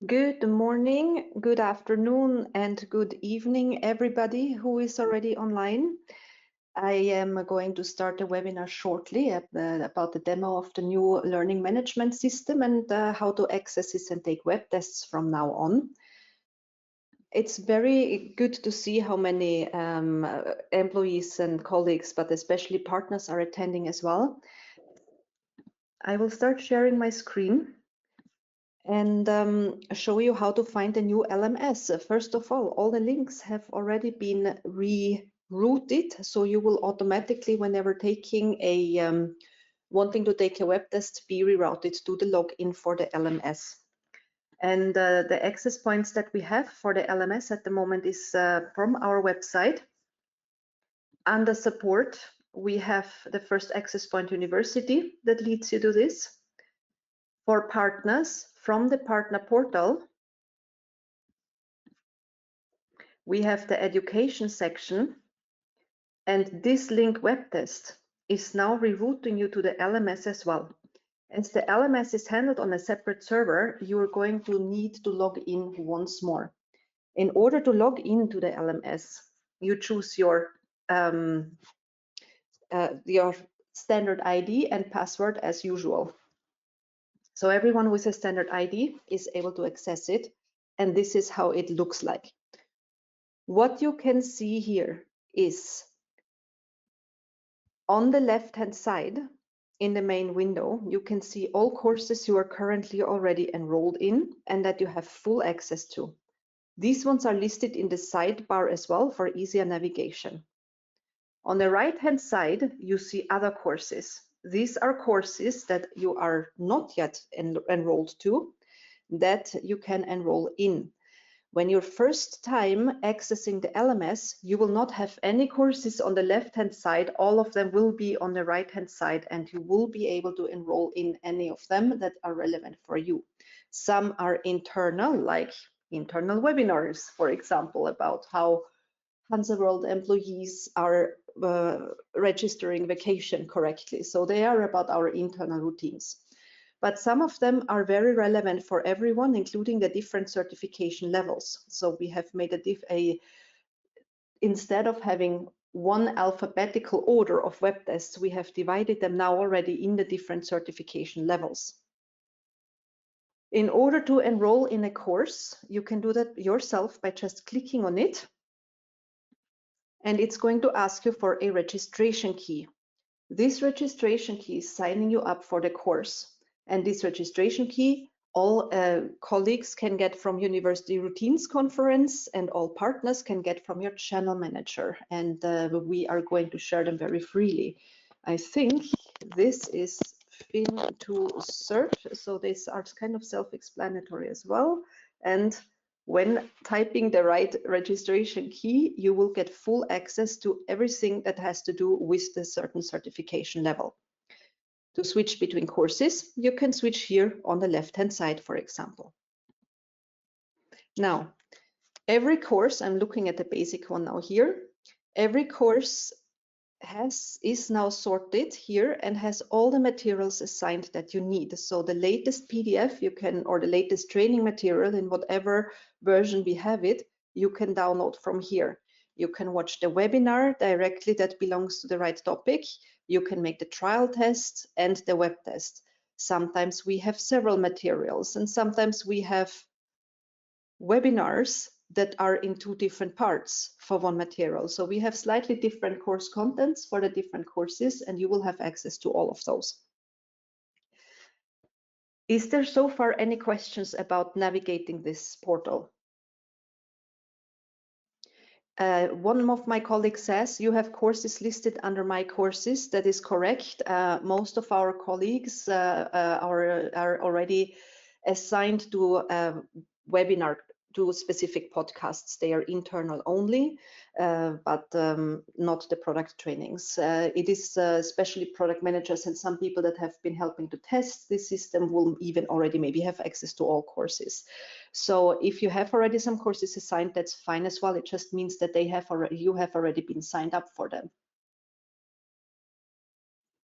Good morning, good afternoon, and good evening, everybody who is already online. I am going to start a webinar shortly about the demo of the new learning management system and how to access this and take web tests from now on. It's very good to see how many employees and colleagues, but especially partners, are attending as well. I will start sharing my screen and show you how to find a new LMS. First of all the links have already been rerouted, so you will automatically, whenever taking a wanting to take a web test, be rerouted to the login for the LMS. And the access points that we have for the LMS at the moment is from our website. Under support, we have the first access point university that leads you to this. For partners, from the partner portal, we have the education section, and this link web test is now rerouting you to the LMS as well. As the LMS is handled on a separate server, you are going to need to log in once more. In order to log into the LMS, you choose your standard ID and password as usual. So everyone with a standard ID is able to access it, and this is how it looks like. What you can see here is on the left-hand side in the main window, you can see all courses you are currently already enrolled in and that you have full access to. These ones are listed in the sidebar as well for easier navigation. On the right-hand side, you see other courses. These are courses that you are not yet enrolled to, that you can enroll in. When your first time accessing the LMS, you will not have any courses on the left-hand side. All of them will be on the right-hand side, and you will be able to enroll in any of them that are relevant for you. Some are internal, like internal webinars, for example, about how HansaWorld employees are registering vacation correctly. So they are about our internal routines. But some of them are very relevant for everyone, including the different certification levels. So we have made instead of having one alphabetical order of web tests, we have divided them now already in the different certification levels. In order to enroll in a course, you can do that yourself by just clicking on it. And it's going to ask you for a registration key. This registration key is signing you up for the course. And this registration key, all colleagues can get from University Routines Conference, and all partners can get from your channel manager. And we are going to share them very freely. I think this is Fin2Cert, so these are kind of self-explanatory as well. And when typing the right registration key, you will get full access to everything that has to do with the certain certification level. To switch between courses, you can switch here on the left-hand side, for example. Now, every course, I'm looking at the basic one now here, every course is now sorted here and has all the materials assigned that you need. So the latest PDF you can, or the latest training material in whatever version we have it, you can download from here. You can watch the webinar directly that belongs to the right topic. You can make the trial test and the web test. Sometimes we have several materials, and sometimes we have webinars that are in two different parts for one material. So we have slightly different course contents for the different courses, and you will have access to all of those. Is there so far any questions about navigating this portal? One of my colleagues says, you have courses listed under my courses. That is correct. Most of our colleagues are already assigned to webinar, to specific podcasts. They are internal only, but not the product trainings. It is especially product managers and some people that have been helping to test this system will even already maybe have access to all courses. So if you have already some courses assigned, that's fine as well. It just means that you have already been signed up for them.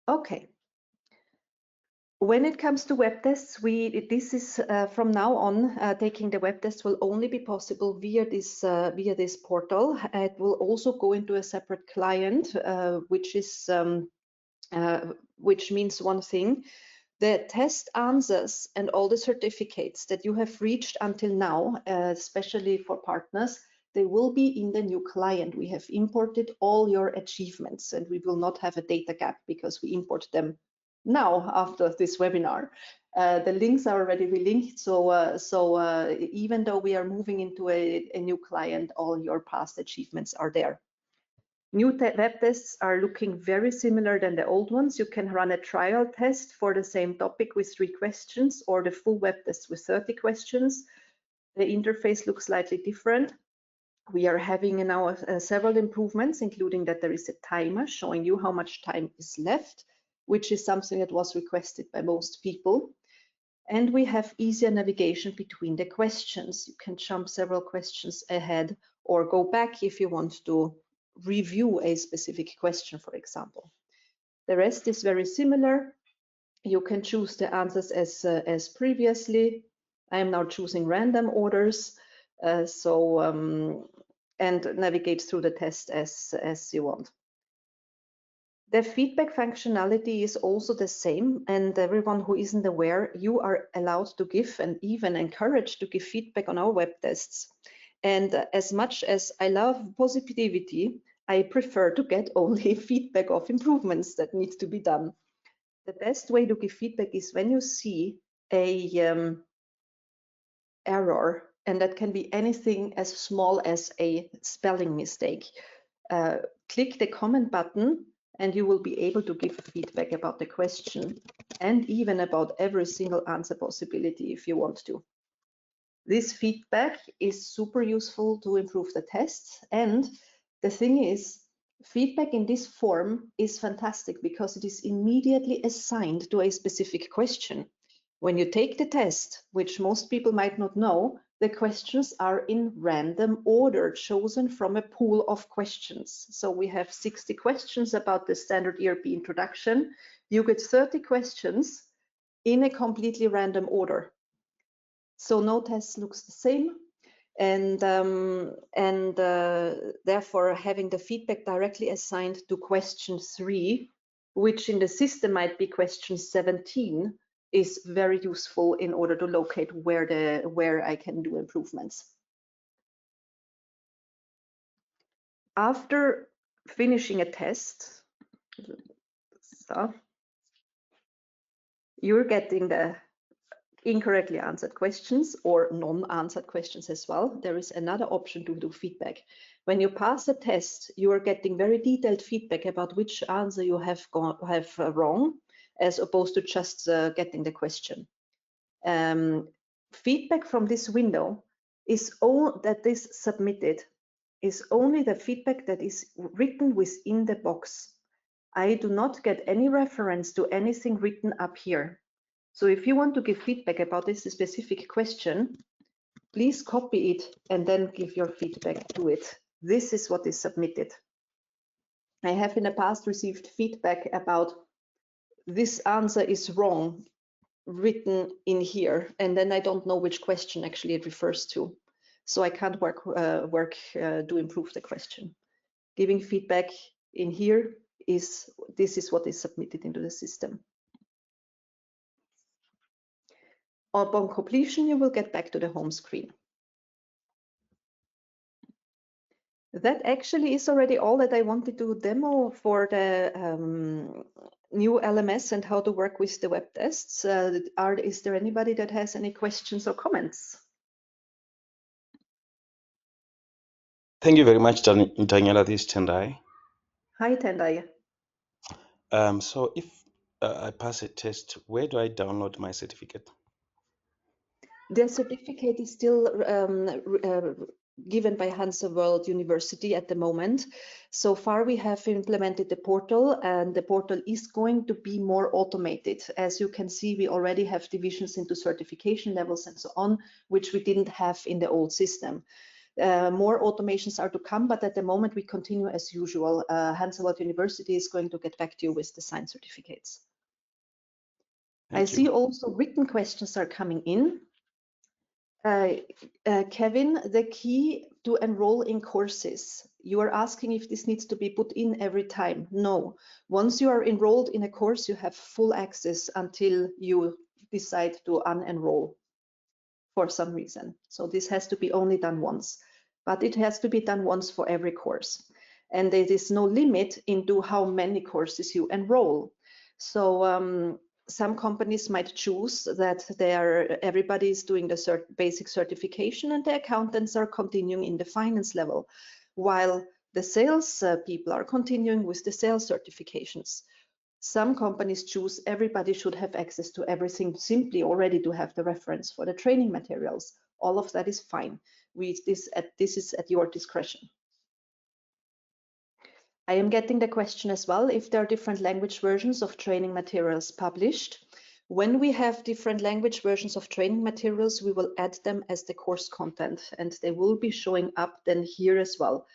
Okay. When it comes to web tests, this is from now on, taking the web test will only be possible via this portal. It will also go into a separate client, which means one thing: the test answers and all the certificates that you have reached until now, especially for partners, they will be in the new client. We have imported all your achievements, and we will not have a data gap because we import them now after this webinar. The links are already relinked, so even though we are moving into a new client, all your past achievements are there. New web tests are looking very similar than the old ones. You can run a trial test for the same topic with 3 questions, or the full web test with 30 questions. The interface looks slightly different. We are having now several improvements, including that there is a timer showing you how much time is left, which is something that was requested by most people. And we have easier navigation between the questions. You can jump several questions ahead or go back if you want to review a specific question, for example. The rest is very similar. You can choose the answers as previously. I am now choosing random orders, and navigate through the test as you want. The feedback functionality is also the same, and everyone who isn't aware, you are allowed to give and even encouraged to give feedback on our web tests. And as much as I love positivity, I prefer to get only feedback of improvements that need to be done. The best way to give feedback is when you see a error, and that can be anything as small as a spelling mistake. Click the comment button and you will be able to give feedback about the question and even about every single answer possibility if you want to. This feedback is super useful to improve the tests, and the thing is, feedback in this form is fantastic because it is immediately assigned to a specific question. When you take the test, which most people might not know, the questions are in random order, chosen from a pool of questions. So we have 60 questions about the standard ERP introduction. You get 30 questions in a completely random order. So no test looks the same. And therefore having the feedback directly assigned to question 3, which in the system might be question 17, is very useful in order to locate where I can do improvements. After finishing a test, so you're getting the incorrectly answered questions or non-answered questions as well. There is another option to do feedback. When you pass a test, you are getting very detailed feedback about which answer you have wrong, as opposed to just getting the question. Feedback from this window is all that is submitted, is only the feedback that is written within the box. I do not get any reference to anything written up here. So if you want to give feedback about this specific question, please copy it and then give your feedback to it. This is what is submitted. I have in the past received feedback about this answer is wrong, written in here, and then I don't know which question actually it refers to. So I can't to improve the question. Giving feedback in here this is what is submitted into the system. Upon completion, you will get back to the home screen. That actually is already all that I wanted to demo for the new LMS and how to work with the web tests. Is there anybody that has any questions or comments? Thank you very much, Daniela. This is Tendai. Hi, Tendai. So if I pass a test, where do I download my certificate? The certificate is still given by HansaWorld University at the moment. So far we have implemented the portal, and the portal is going to be more automated. As you can see, we already have divisions into certification levels and so on, which we didn't have in the old system. More automations are to come, but at the moment we continue as usual. HansaWorld University is going to get back to you with the signed certificates. I see also written questions are coming in. Kevin, the key to enroll in courses. You are asking if this needs to be put in every time. No. Once you are enrolled in a course, you have full access until you decide to unenroll for some reason. So this has to be only done once, but it has to be done once for every course. And there is no limit into how many courses you enroll. So some companies might choose that everybody is doing the basic certification and the accountants are continuing in the finance level, while the sales people are continuing with the sales certifications. Some companies choose everybody should have access to everything simply already to have the reference for the training materials. All of that is fine. This is at your discretion. I am getting the question as well, if there are different language versions of training materials published. When we have different language versions of training materials, we will add them as the course content, and they will be showing up then here as well.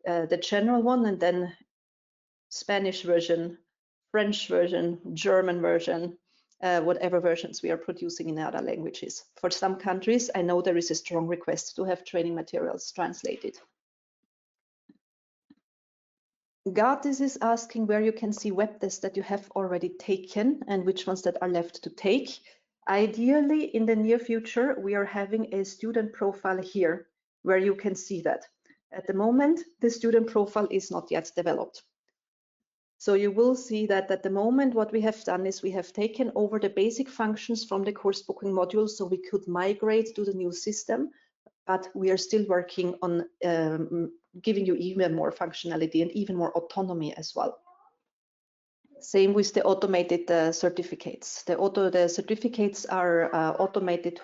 The general one, and then Spanish version, French version, German version, whatever versions we are producing in other languages. For some countries, I know there is a strong request to have training materials translated. Gatis is asking where you can see web tests that you have already taken and which ones that are left to take. Ideally, in the near future, we are having a student profile here where you can see that. At the moment, the student profile is not yet developed. So you will see that at the moment, what we have done is we have taken over the basic functions from the course booking module so we could migrate to the new system, but we are still working on giving you even more functionality and even more autonomy as well. Same with the automated certificates. The certificates are automated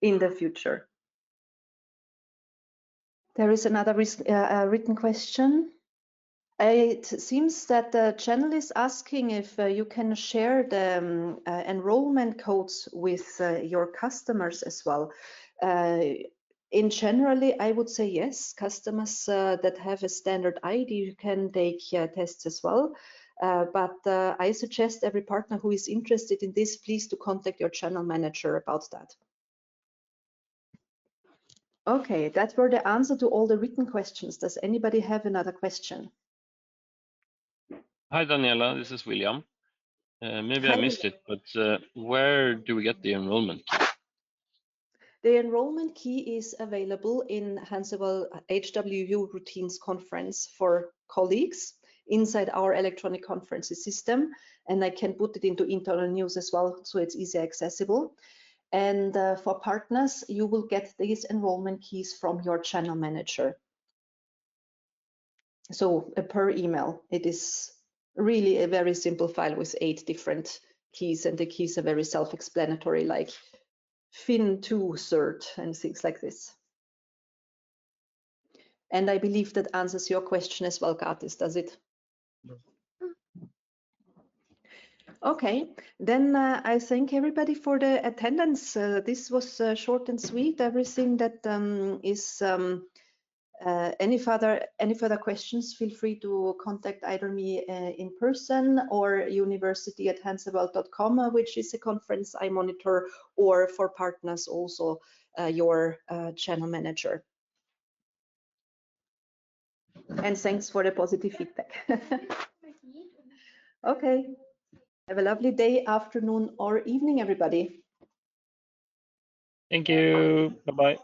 in the future. There is another written question. It seems that the channel is asking if you can share the enrollment codes with your customers as well. In generally, I would say yes. Customers that have a standard ID can take tests as well. But I suggest every partner who is interested in this, please to contact your channel manager about that. Okay, that were the answer to all the written questions. Does anybody have another question? Hi, Daniela, this is William. Maybe Hi. I missed it, but where do we get the enrollment? The enrollment key is available in HansaWorld HWU Routines Conference for colleagues inside our electronic conferences system, and I can put it into internal news as well, so it's easy accessible. And for partners, you will get these enrollment keys from your channel manager. So per email, it is really a very simple file with 8 different keys, and the keys are very self-explanatory, like Fin2 cert and things like this. And I believe that answers your question as well, Gatis, does it? Okay, then I thank everybody for the attendance. This was short and sweet. Everything that is any further questions, feel free to contact either me in person or university@hansaworld.com, which is a conference I monitor, or for partners also your channel manager. And thanks for the positive feedback. Okay, have a lovely day, afternoon, or evening, everybody. Thank you. Bye-bye.